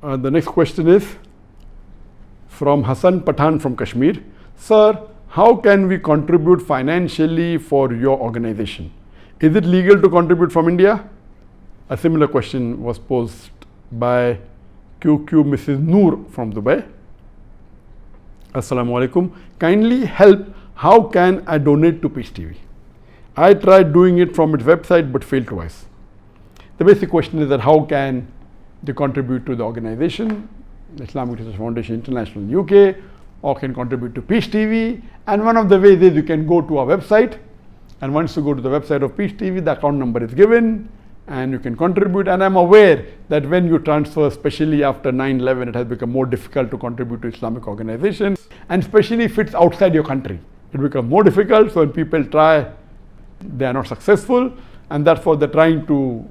The next question is from Hassan Pathan from Kashmir. Sir, how can we contribute financially for your organization? Is it legal to contribute from India? A similar question was posed by QQ Mrs. Noor from Dubai. Assalamu alaikum. Kindly help, how can I donate to Peace TV? I tried doing it from its website but failed twice. The basic question is that how can they contribute to the organization, the Islamic Research Foundation International in UK, or can contribute to Peace TV. And one of the ways is you can go to our website, and once you go to the website of Peace TV, the account number is given and you can contribute. And I'm aware that when you transfer, especially after 9/11, it has become more difficult to contribute to Islamic organizations, and especially if it's outside your country, it becomes more difficult. So when people try, they are not successful, and that's what they're trying to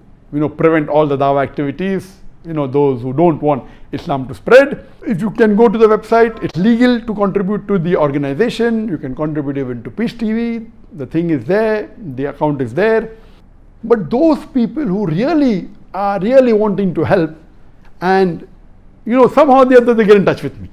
prevent all the Dawah activities, those who don't want Islam to spread. If you can go to the website, it's legal to contribute to the organization. You can contribute even to Peace TV. The thing is there, the account is there. But those people who really are wanting to help, and somehow or the other they get in touch with me,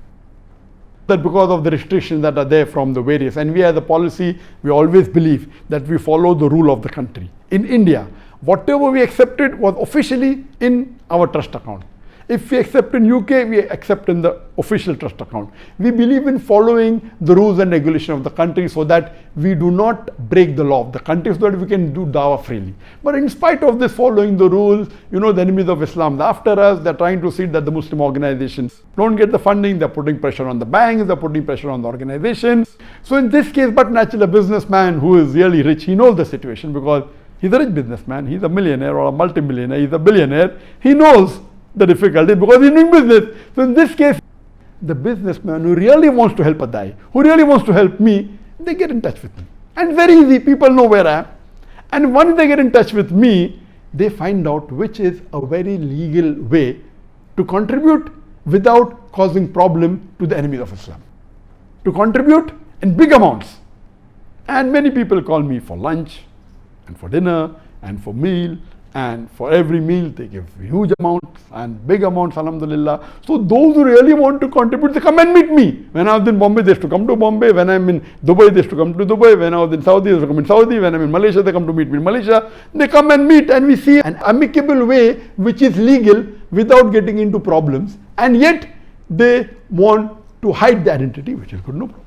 that because of the restrictions that are there from the various, and we as a policy, we always believe that we follow the rule of the country. In India, whatever we accepted was officially in our trust account. If we accept in UK, we accept in the official trust account. We believe in following the rules and regulations of the country so that we do not break the law of the country, so that we can do dawah freely. But in spite of this following the rules, the enemies of Islam are after us. They're trying to see that the Muslim organizations don't get the funding. They're putting pressure on the banks. They're putting pressure on the organizations. So in this case, but naturally a businessman who is really rich, he knows the situation because he's a rich businessman. He's a millionaire or a multimillionaire. He's a billionaire. He knows the difficulty because he's doing business. So in this case, the businessman who really wants to help a Dai, who really wants to help me, they get in touch with me. And very easy, people know where I am. And once they get in touch with me, they find out which is a very legal way to contribute without causing problem to the enemies of Islam. To contribute in big amounts. And many people call me for lunch and for dinner and for meal. And for every meal they give huge amounts and big amounts, alhamdulillah. So those who really want to contribute, they come and meet me. When I was in Bombay, they used to come to Bombay. When I'm in Dubai, they used to come to Dubai. When I was in Saudi, they used to come in Saudi. When I'm in Malaysia, they come to meet me in Malaysia. They come and meet, and we see an amicable way which is legal without getting into problems. And yet they want to hide the identity, which is good, no problem.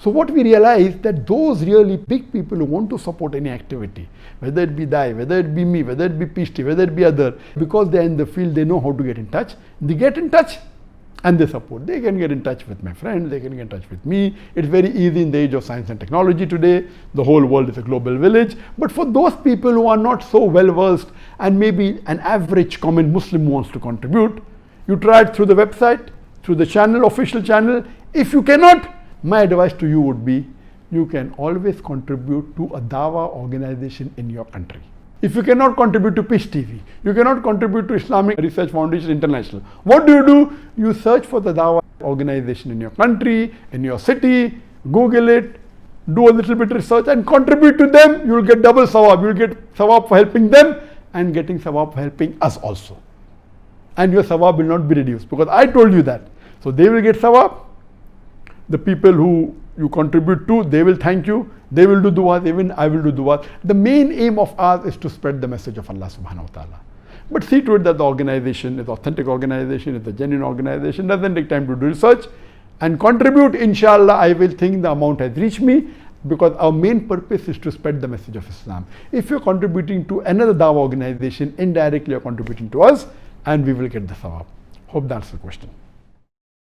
So what we realize that those really big people who want to support any activity, whether it be Dai, whether it be me, whether it be Peace TV, whether it be other, because they're in the field, they know how to get in touch. They get in touch and they support. They can get in touch with my friends, they can get in touch with me. It's very easy in the age of science and technology today. The whole world is a global village. But for those people who are not so well versed, and maybe an average common Muslim wants to contribute, you try it through the website, through the channel, official channel. If you cannot, my advice to you would be, you can always contribute to a Dawah organization in your country. If you cannot contribute to Peace TV, you cannot contribute to Islamic Research Foundation International, what do? You search for the Dawah organization in your country, in your city, Google it, do a little bit research and contribute to them. You will get double sawab. You will get sawab for helping them and getting sawab for helping us also. And your sawab will not be reduced because I told you that. So they will get sawab. The people who you contribute to, they will thank you, they will do dua, even I will do dua. The main aim of ours is to spread the message of Allah subhanahu wa ta'ala. But see to it that the organization is authentic organization, is a genuine organization, doesn't take time to do research and contribute. Inshallah, I will think the amount has reached me because our main purpose is to spread the message of Islam. If you're contributing to another Dawah organization, indirectly you're contributing to us and we will get the sawab. Hope that's the question.